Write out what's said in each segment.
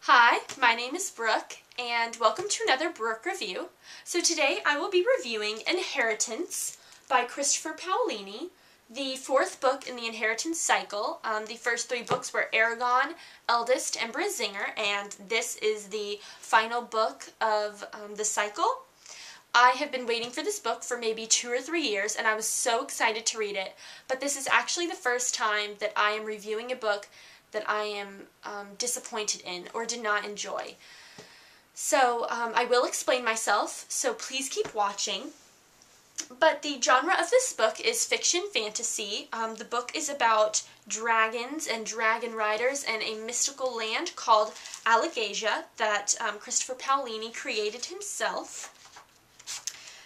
Hi, my name is Brooke, and welcome to another Brooke review. So today I will be reviewing Inheritance by Christopher Paolini, the fourth book in the Inheritance cycle. The first three books were Aragon, Eldest, and Brazinger, and this is the final book of the cycle. I have been waiting for this book for maybe 2 or 3 years, and I was so excited to read it, but this is actually the first time that I am reviewing a book that I am disappointed in or did not enjoy. So I will explain myself, so please keep watching. But the genre of this book is fiction fantasy. The book is about dragons and dragon riders and a mystical land called Allegasia that Christopher Paolini created himself.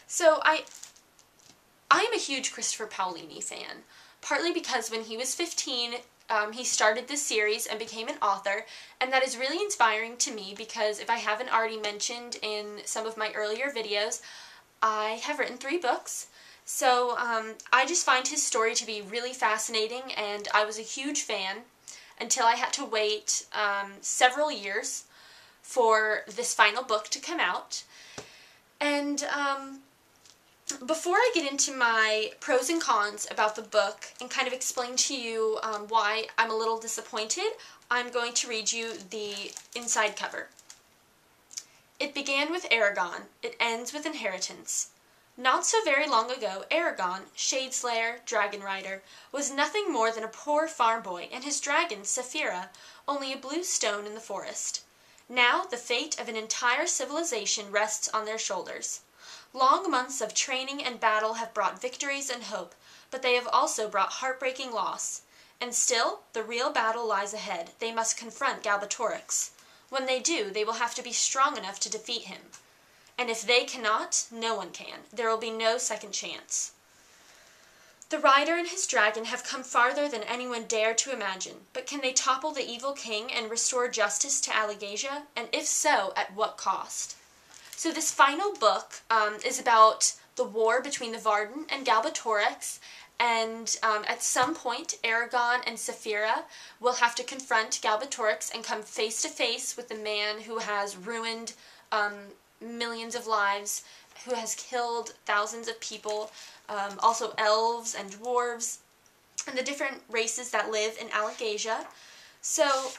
So I am a huge Christopher Paolini fan, partly because when he was 15, he started this series and became an author, and that is really inspiring to me because if I haven't already mentioned in some of my earlier videos, I have written 3 books. So I just find his story to be really fascinating, and I was a huge fan until I had to wait several years for this final book to come out. And before I get into my pros and cons about the book and kind of explain to you why I'm a little disappointed, I'm going to read you the inside cover. It began with Aragon. It ends with Inheritance. Not so very long ago, Aragon, Shadeslayer, Dragon Rider, was nothing more than a poor farm boy and his dragon, Saphira, only a blue stone in the forest. Now the fate of an entire civilization rests on their shoulders. Long months of training and battle have brought victories and hope, but they have also brought heartbreaking loss. And still, the real battle lies ahead. They must confront Galbatorix. When they do, they will have to be strong enough to defeat him. And if they cannot, no one can. There will be no second chance. The rider and his dragon have come farther than anyone dared to imagine, but can they topple the evil king and restore justice to Allegasia? And if so, at what cost? So this final book is about the war between the Varden and Galbatorix, and at some point Aragon and Saphira will have to confront Galbatorix and come face to face with the man who has ruined millions of lives, who has killed thousands of people, also elves and dwarves, and the different races that live in Allegasia. So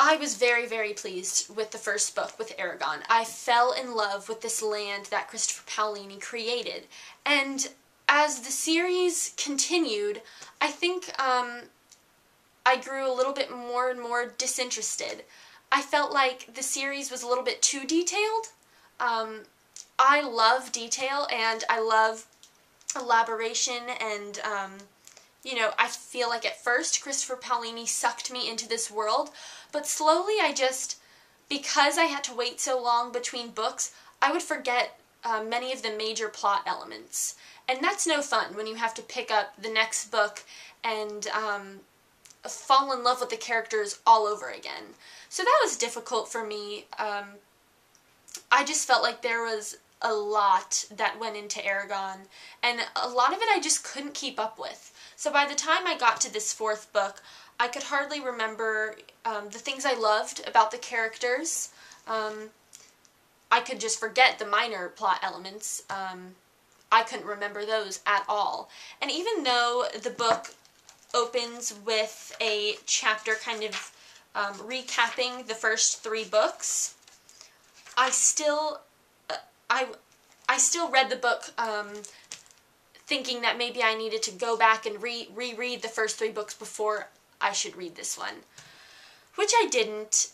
I was very, very pleased with the first book, with Aragon. I fell in love with this land that Christopher Paolini created. And as the series continued, I think I grew a little bit more and more disinterested. I felt like the series was a little bit too detailed. I love detail and I love elaboration and you know, I feel like at first Christopher Paolini sucked me into this world, but slowly because I had to wait so long between books, I would forget many of the major plot elements. And that's no fun when you have to pick up the next book and fall in love with the characters all over again. So that was difficult for me. I just felt like there was a lot that went into Aragon, and a lot of it I just couldn't keep up with. So by the time I got to this 4th book, I could hardly remember the things I loved about the characters. I could just forget the minor plot elements. I couldn't remember those at all. And even though the book opens with a chapter kind of recapping the first 3 books, I still read the book thinking that maybe I needed to go back and reread the first 3 books before I should read this one, which I didn't.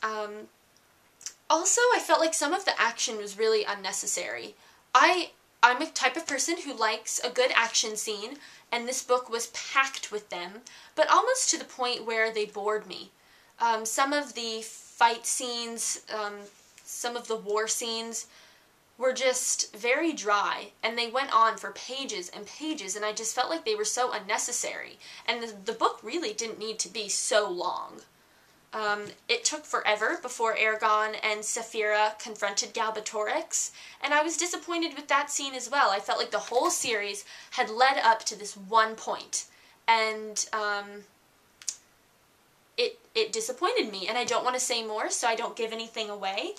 Also, I felt like some of the action was really unnecessary. I'm a type of person who likes a good action scene, and this book was packed with them, but almost to the point where they bored me. Some of the fight scenes, some of the war scenes were just very dry, and they went on for pages and pages, and I just felt like they were so unnecessary, and the book really didn't need to be so long. It took forever before Aragon and Saphira confronted Galbatorix, and I was disappointed with that scene as well. I felt like the whole series had led up to this one point, and it disappointed me, and I don't want to say more so I don't give anything away.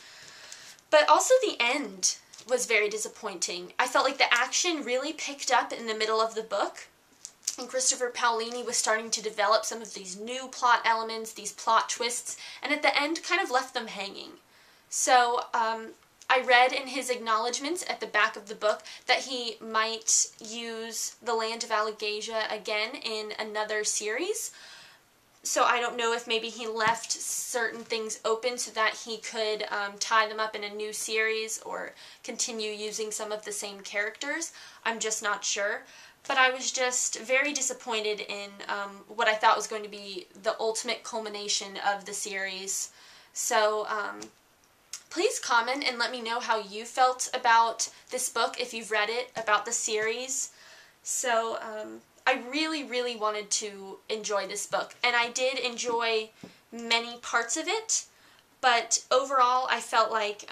But also the end was very disappointing. I felt like the action really picked up in the middle of the book, and Christopher Paolini was starting to develop some of these new plot elements, these plot twists, and at the end kind of left them hanging. So I read in his acknowledgments at the back of the book that he might use the Land of Allegasia again in another series. So I don't know if maybe he left certain things open so that he could tie them up in a new series or continue using some of the same characters. I'm just not sure. But I was just very disappointed in what I thought was going to be the ultimate culmination of the series. So please comment and let me know how you felt about this book, if you've read it, about the series. So I really, really wanted to enjoy this book, and I did enjoy many parts of it, but overall I felt like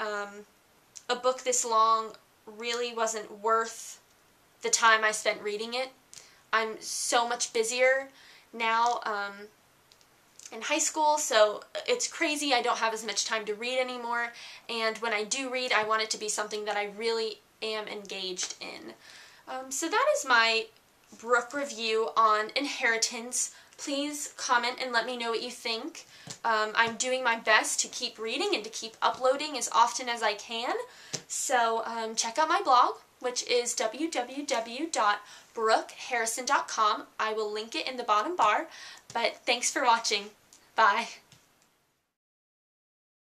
a book this long really wasn't worth the time I spent reading it. I'm so much busier now in high school, so it's crazy. I don't have as much time to read anymore, and when I do read, I want it to be something that I really am engaged in. So that is my Brooke review on Inheritance. Please comment and let me know what you think. I'm doing my best to keep reading and to keep uploading as often as I can. So check out my blog, which is www.brookeharrison.com. I will link it in the bottom bar. But thanks for watching. Bye.